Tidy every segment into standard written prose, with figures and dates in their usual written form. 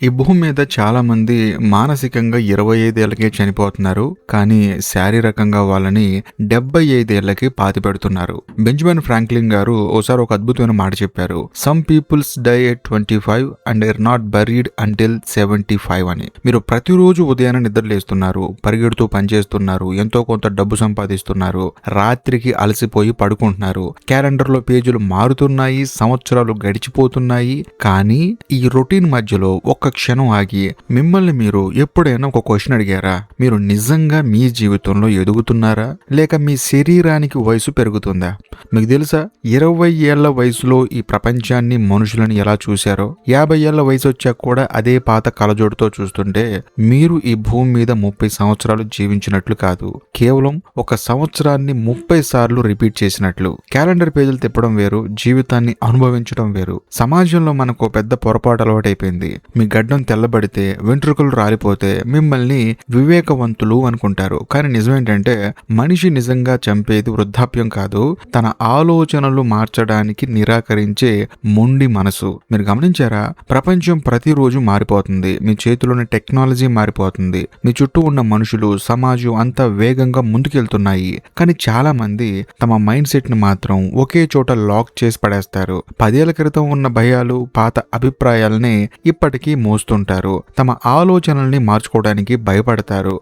ఈ భూమి మీద చాలా మంది మానసికంగా 25 ఏళ్లకే చనిపోతున్నారు. కానీ శారీరకంగా వాళ్ళని 75 ఏళ్లకి పాతిపెడుతున్నారు. బెంజమిన్ ఫ్రాంక్లిన్ గారు ఓసారి ఒక అద్భుతమైన మాట చెప్పారు. Some peoples die at 25 and are not buried until 75 అని. మీరు ప్రతిరోజు ఉదయాన్నే నిద్రలేస్తున్నారు, పరిగెడుతూ పనిచేస్తున్నారు, ఎంతో కొంత డబ్బు సంపాదిస్తున్నారు, రాత్రికి అలసిపోయి పడుకుంటున్నారు. క్యాలెండర్లో పేజీలు మారుతున్నాయి, సంవత్సరాలు గడిచిపోతున్నాయి. కానీ ఈ రొటీన్ మధ్యలో ఒక్క క్షణం ఆగి మిమ్మల్ని మీరు ఎప్పుడైనా ఒక క్వశ్చన్ అడిగారా? మీరు నిజంగా మీ జీవితంలో ఎదుగుతున్నారా, లేక మీ శరీరానికి వయసు పెరుగుతుందా? మీకు తెలుసా, 20 ఏళ్ల వయసులో ఈ ప్రపంచాన్ని, మనుషులను ఎలా చూశారో 50 ఏళ్ల వయసు వచ్చాక కూడా అదే పాత కలజోడుతో చూస్తుంటే మీరు ఈ భూమి మీద 30 సంవత్సరాలు జీవించినట్లు కాదు, కేవలం ఒక సంవత్సరాన్ని 30 సార్లు రిపీట్ చేసినట్లు. క్యాలెండర్ పేజీలు తిప్పడం వేరు, జీవితాన్ని అనుభవించడం వేరు. సమాజంలో మనకు పెద్ద పొరపాటు అలవాటైపోయింది. మీ గడ్డం తెల్లబడితే, వెంట్రుకలు రాలిపోతే మిమ్మల్ని వివేకవంతులు అనుకుంటారు. కానీ నిజమేంటంటే మనిషి నిజంగా చంపేది వృద్ధాప్యం కాదు, తన ఆలోచనలు మార్చడానికి నిరాకరించే మొండి మనసు. మీరు గమనించారా? ప్రపంచం ప్రతిరోజు మారిపోతుంది. మీ చేతిలోని టెక్నాలజీ మారిపోతుంది. మీ చుట్టూ ఉన్న మనుషులు, సమాజం అంతా వేగంగా ముందుకెళ్తున్నాయి. కానీ చాలా మంది తమ మైండ్ సెట్ ని మాత్రం ఒకే చోట లాక్ చేసి పడేస్తారు. 10 ఏళ్ల క్రితం ఉన్న భయాలు, పాత అభిప్రాయాలనే ఇప్పటికీ మోస్తుంటారు. తమ ఆలోచనల్ని మార్చుకోవడానికి భయపడతారు.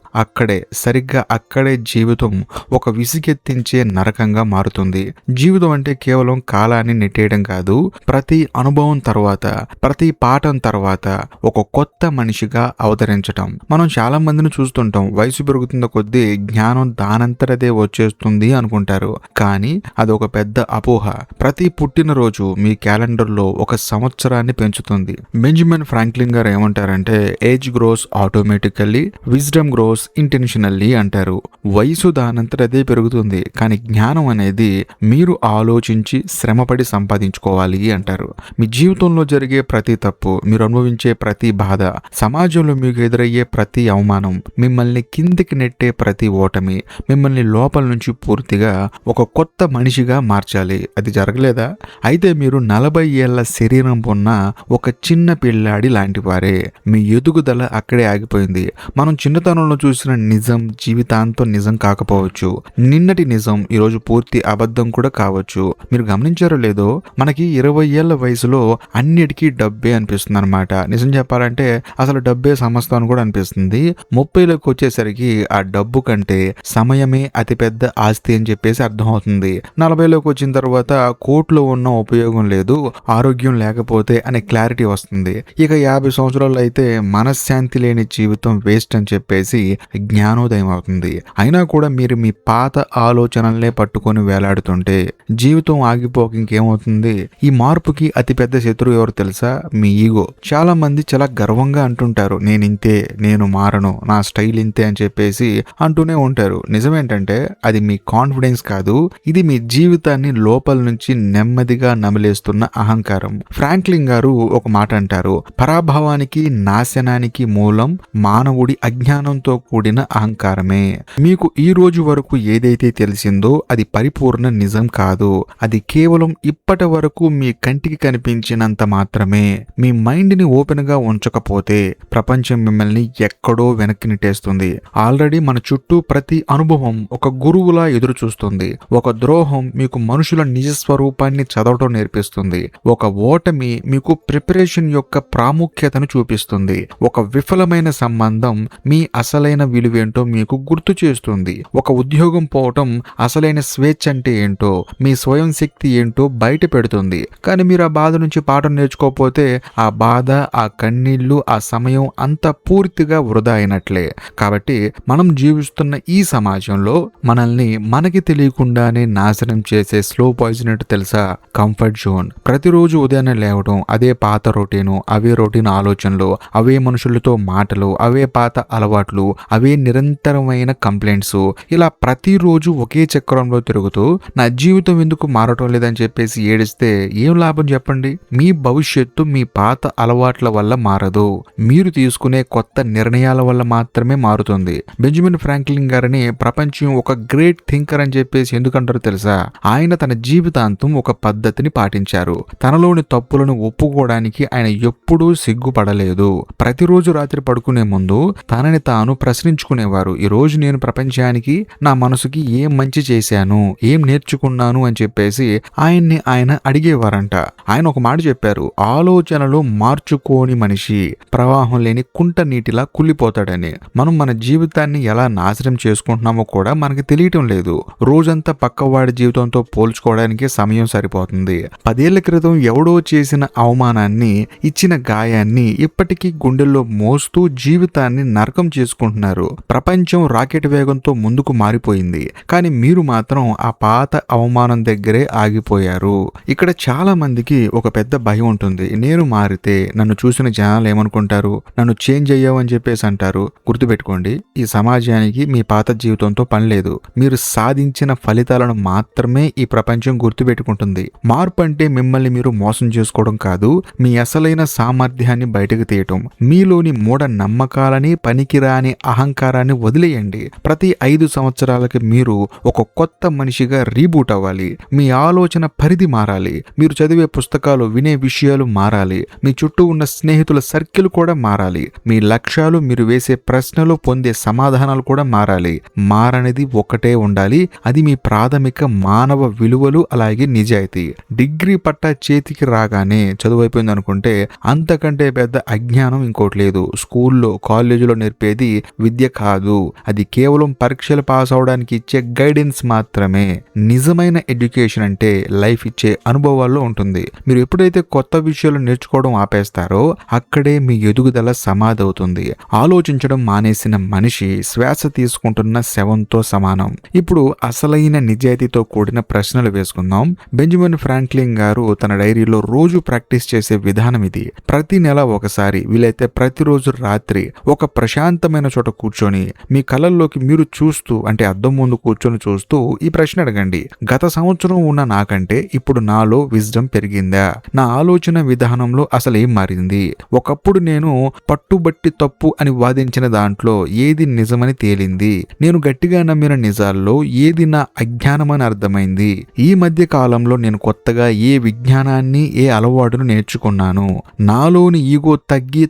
సరిగ్గా అక్కడే జీవితం ఒక విసిగెత్తించే నరకంగా మారుతుంది. జీవితం అంటే కేవలం కాలాన్ని నెట్టేయడం కాదు, ప్రతి అనుభవం తర్వాత, ప్రతి పాఠం తర్వాత ఒక కొత్త మనిషిగా అవతరించటం. మనం చాలా మందిని చూస్తుంటాం, వయసు పెరుగుతున్న కొద్దీ జ్ఞానం దానంతరదే వచ్చేస్తుంది అనుకుంటారు. కానీ అదొక పెద్ద అపోహ. ప్రతి పుట్టినరోజు మీ క్యాలెండర్లో ఒక సంవత్సరాన్ని పెంచుతుంది. బెంజమిన్ ఫ్రాంక్లిన్ గారు ఏమంటారంటే, age gross automatically, wisdom gross intentionally అంటారు. వయసు దానంతట అదే పెరుగుతుంది, కానీ జ్ఞానం అనేది మీరు ఆలోచించి శ్రమపడి సంపాదించుకోవాలి అంటారు. మీ జీవితంలో జరిగే ప్రతి తప్పు, మీరు అనుభవించే ప్రతి బాధ, సమాజంలో మీకు ఎదురయ్యే ప్రతి అవమానం, మిమ్మల్ని కిందికి నెట్టే ప్రతి ఓటమి మిమ్మల్ని లోపల నుంచి పూర్తిగా ఒక కొత్త మనిషిగా మార్చాలి. అది జరగలేదా? అయితే మీరు 40 ఏళ్ల శరీరం ఉన్న ఒక చిన్న పిల్లాడి లాంటి వారే. మీ ఎదుగుదల అక్కడే ఆగిపోయింది. మనం చిన్నతనంలో చూసిన నిజం జీవితాంతం నిజం కాకపోవచ్చు. నిన్నటి నిజం ఈరోజు పూర్తి అబద్ధం కూడా కావచ్చు. మీరు గమనించారో లేదో, మనకి 20 ఏళ్ల వయసులో అన్నిటికీ డబ్బే అనిపిస్తుంది అనమాట. నిజం చెప్పాలంటే అసలు డబ్బే సమస్తం అని కూడా అనిపిస్తుంది. 30లకు వచ్చేసరికి ఆ డబ్బు కంటే సమయమే అతిపెద్ద ఆస్తి అని చెప్పేసి అర్థమవుతుంది. 40లోకి వచ్చిన తర్వాత కోట్లు ఉన్న ఉపయోగం లేదు, ఆరోగ్యం లేకపోతే అనే క్లారిటీ వస్తుంది. ఇక 50 సంవత్సరాలు అయితే మనశ్శాంతి లేని జీవితం వేస్ట్ అని చెప్పేసి జ్ఞానోదయం అవుతుంది. అయినా కూడా మీరు మీ పాత ఆలోచనలనే పట్టుకొని వేలాడుతుంటే జీవితం ఆగిపోక ఇంకేమవుతుంది? ఈ మార్పుకి అతిపెద్ద శత్రువు ఎవరు తెలుసా? మీ ఈగో. చాలా మంది చాలా గర్వంగా అంటుంటారు, నేను ఇంతే, నేను మారను, నా స్టైల్ ఇంతే అని చెప్పేసి అంటూనే ఉంటారు. నిజమేంటంటే అది మీ కాన్ఫిడెన్స్ కాదు, ఇది మీ జీవితాన్ని లోపల నుంచి నెమ్మదిగా నమిలేస్తున్న అహంకారం. ఫ్రాంక్లిన్ గారు ఒక మాట అంటారు, పరాభవానికి, నాశనానికి మూలం మానవుడి అజ్ఞానంతో కూడిన అహంకారమే. మీకు ఈ రోజు వరకు ఏదైతే తెలిసిందో అది పరిపూర్ణ నిజం కాదు. అది కేవలం ఇప్పటి వరకు మీ కంటికి కనిపించినంత మాత్రమే. మీ మైండ్ ని ఓపెన్ గా ఉంచకపోతే ప్రపంచం మిమ్మల్ని ఎక్కడో వెనక్కి నెట్టేస్తుంది. ఆల్రెడీ మన చుట్టూ ప్రతి అనుభవం ఒక గురువులా ఎదురు చూస్తుంది. ఒక ద్రోహం మీకు మనుషుల నిజ స్వరూపాన్ని చదవటం నేర్పిస్తుంది. ఒక ఓటమి మీకు ప్రిపరేషన్ యొక్క ప్రాముఖ్యతను చూపిస్తుంది. ఒక విఫలమైన సంబంధం మీ అసలైన విలువేంటో మీకు గుర్తు చేస్తుంది. ఒక ఉద్యోగం పోవటం అసలైన స్వేచ్ఛ అంటే ఏంటో, మీ స్వయం శక్తి ఏంటో బయట పెడుతుంది. కానీ మీరు ఆ బాధ నుంచి పాఠం నేర్చుకోకపోతే ఆ బాధ, ఆ కన్నీళ్లు, ఆ సమయం అంతా పూర్తిగా వృధా అయినట్లే. కాబట్టి మనం జీవిస్తున్న ఈ సమాజంలో మనల్ని మనకి తెలియకుండానే నాశనం చేసే స్లో పాయిజన్ ఏంటో తెలుసా? Comfort zone. ప్రతిరోజు ఉదయాన్నే లేవడం, అదే పాత రొటీను, అవే రొటీన్ ఆలోచనలు, అవే మనుషులతో మాటలు, అవే పాత అలవాట్లు, అవే నిరంతరమైన కంప్లైంట్స్. ఇలా ప్రతిరోజు ఒకే చక్రంలో తిరుగుతూ నా జీవితం ఎందుకు మారటం లేదని చెప్పేసి ఏడిస్తే ఏం లాభం చెప్పండి? మీ భవిష్యత్తు మీ పాత అలవాట్ల వల్ల మారదు, మీరు తీసుకునే కొత్త నిర్ణయాల వల్ల మాత్రమే మారుతుంది. బెంజమిన్ ఫ్రాంక్లిన్ గారిని ప్రపంచం ఒక గ్రేట్ థింకర్ అని చెప్పేసి ఎందుకంటారో తెలుసా? ఆయన తన జీవితాంతం ఒక పద్ధతిని పాటించారు. తనలోని తప్పులను ఒప్పుకోవడానికి ఆయన ఎప్పుడూ బాగుపడలేదు. ప్రతిరోజు రాత్రి పడుకునే ముందు తనని తాను ప్రశ్నించుకునేవారు. ఈరోజు నేను ప్రపంచానికి, నా మనసుకి ఏం మంచి చేశాను, ఏం నేర్చుకున్నాను అని చెప్పేసి ఆయన అడిగేవారంట. ఆయన ఒక మాట చెప్పారు, ఆలోచనలు మార్చుకోని మనిషి ప్రవాహం లేని కుంట నీటిలా కుళ్ళిపోతాడని. మనం మన జీవితాన్ని ఎలా నాశనం చేసుకుంటున్నామో కూడా మనకి తెలియటం లేదు. రోజంతా పక్కవాడి జీవితంతో పోల్చుకోవడానికి సమయం సరిపోతుంది. 10 ఏళ్ల క్రితం ఎవడో చేసిన అవమానాన్ని, ఇచ్చిన గాయాన్ని ఇప్పటికీ గుండెల్లో మోస్తూ జీవితాన్ని నరకం చేసుకుంటున్నారు. ప్రపంచం రాకెట్ వేగంతో ముందుకు మారిపోయింది, కానీ మీరు మాత్రం ఆ పాత అవమానం దగ్గరే ఆగిపోయారు. ఇక్కడ చాలా మందికి ఒక పెద్ద భయం ఉంటుంది. నేను మారితే నన్ను చూసిన జనాలు ఏమనుకుంటారు, నన్ను చేంజ్ అయ్యావు అని చెప్పేసి అంటారు. గుర్తుపెట్టుకోండి, ఈ సమాజానికి మీ పాత జీవితంతో పని లేదు. మీరు సాధించిన ఫలితాలను మాత్రమే ఈ ప్రపంచం గుర్తుపెట్టుకుంటుంది. మార్పు అంటే మిమ్మల్ని మీరు మోసం చేసుకోవడం కాదు, మీ అసలైన సామర్థ్యాన్ని బయటకు తీయటం. మీలోని మూఢ నమ్మకాలని, పనికిరాని అహంకారాన్ని వదిలేయండి. ప్రతి 5 సంవత్సరాలకి మీరు ఒక కొత్త మనిషిగా రీబూట్ అవ్వాలి. మీ ఆలోచన పరిధి మారాలి. మీరు చదివే పుస్తకాలు, వినే విషయాలు మారాలి. మీ చుట్టూ ఉన్న స్నేహితుల సర్కిల్ కూడా మారాలి. మీ లక్ష్యాలు, మీరు వేసే ప్రశ్నలు, పొందే సమాధానాలు కూడా మారాలి. మారనిది ఒకటే ఉండాలి, అది మీ ప్రాథమిక మానవ విలువలు, అలాగే నిజాయితీ. డిగ్రీ పట్టా చేతికి రాగానే చదువు అయిపోయింది అనుకుంటే అంతకంటే పెద్ద అజ్ఞానం ఇంకోటి లేదు. స్కూల్లో, కాలేజీలో నేర్పేది విద్య కాదు, అది కేవలం పరీక్షలు పాస్ అవడానికి ఇచ్చే గైడెన్స్ మాత్రమే. నిజమైన ఎడ్యుకేషన్ అంటే లైఫ్ ఇచ్చే అనుభవాల్లో ఉంటుంది. మీరు ఎప్పుడైతే కొత్త విషయాలు నేర్చుకోవడం ఆపేస్తారో అక్కడే మీ ఎదుగుదల సమాధి అవుతుంది. ఆలోచించడం మానేసిన మనిషి శ్వాస తీసుకుంటున్న శవంతో సమానం. ఇప్పుడు అసలైన నిజాయితీతో కూడిన ప్రశ్నలు వేసుకుందాం. బెంజమిన్ ఫ్రాంక్లిన్ గారు తన డైరీలో రోజు ప్రాక్టీస్ చేసే విధానం ఇది. ప్రతి నెల ఒకసారి, వీలైతే ప్రతిరోజు రాత్రి ఒక ప్రశాంతమైన చోట కూర్చొని మీ కళ్ళల్లోకి మీరు చూస్తూ, అంటే అద్దం ముందు కూర్చొని చూస్తూ ఈ ప్రశ్న అడగండి. గత సంవత్సరం ఉన్న నాకంటే ఇప్పుడు నాలో విజ్డమ్ పెరిగిందా? నా ఆలోచన విధానంలో అసలు ఏం మారింది? ఒకప్పుడు నేను పట్టుబట్టి తప్పు అని వాదించిన దాంట్లో ఏది నిజమని తేలింది? నేను గట్టిగా నమ్మిన నిజాల్లో ఏది నా అజ్ఞానమని అర్థమైంది? ఈ మధ్య కాలంలో నేను కొత్తగా ఏ విజ్ఞానాన్ని, ఏ అలవాటును నేర్చుకున్నాను? నాలోని ఈగో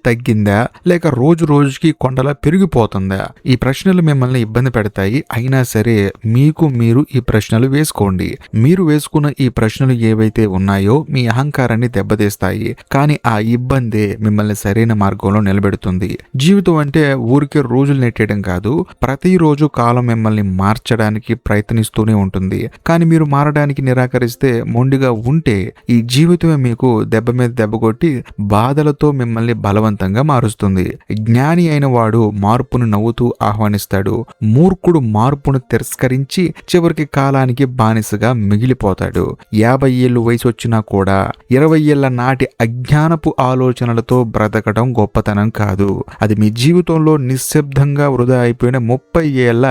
తగ్గిందా, లేక రోజు రోజుకి కొండలా పెరిగిపోతుందా? ఈ ప్రశ్నలు మిమ్మల్ని ఇబ్బంది పెడతాయి. అయినా సరే మీకు మీరు ఈ ప్రశ్నలు వేసుకోండి. మీరు వేసుకున్న ఈ ప్రశ్నలు ఏవైతే ఉన్నాయో మీ అహంకారాన్ని దెబ్బతీస్తాయి, కానీ ఆ ఇబ్బందే మిమ్మల్ని సరైన మార్గంలో నిలబెడుతుంది. జీవితం అంటే ఊరికే రోజులు నెట్టేయడం కాదు. ప్రతిరోజు కాలం మిమ్మల్ని మార్చడానికి ప్రయత్నిస్తూనే ఉంటుంది. కానీ మీరు మారడానికి నిరాకరిస్తే, మొండిగా ఉంటే ఈ జీవితమే మీకు దెబ్బ మీద దెబ్బ కొట్టి బాధలతో మిమ్మల్ని బలవంతంగా మారుస్తుంది. జ్ఞాని అయిన వాడు మార్పును నవ్వుతూ ఆహ్వానిస్తాడు. మూర్ఖుడు మార్పును తిరస్కరించి చివరికి కాలానికి బానిసగా మిగిలిపోతాడు. 50 ఏళ్ళు వయసు వచ్చినా కూడా 20 ఏళ్ల నాటి అజ్ఞానపు ఆలోచనలతో బ్రతకడం గొప్పతనం కాదు. అది మీ జీవితంలో నిశ్శబ్దంగా వృధా అయిపోయిన 30 ఏళ్ల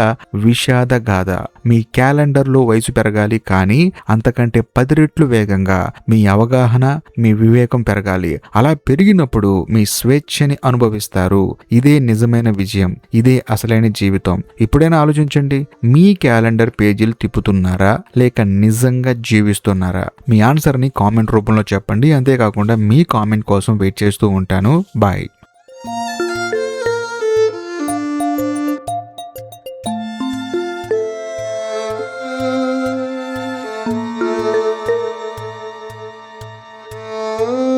విషాద గాథ. మీ క్యాలెండర్లో వయసు పెరగాలి, కానీ అంతకంటే 10 రెట్లు వేగంగా మీ అవగాహన, మీ వివేకం పెరగాలి. అలా పెరిగినప్పుడు మీ స్వేచ్ఛని అనుభవిస్తారు. ఇదే నిజమైన విజయం, ఇదే అసలైన జీవితం. ఇప్పుడైనా ఆలోచించండి, మీ క్యాలెండర్ పేజీలు తిప్పుతున్నారా, లేక నిజంగా జీవిస్తున్నారా? మీ ఆన్సర్ని కామెంట్ రూపంలో చెప్పండి. అంతేకాకుండా మీ కామెంట్ కోసం వెయిట్ చేస్తూ ఉంటాను. బాయ్. Oh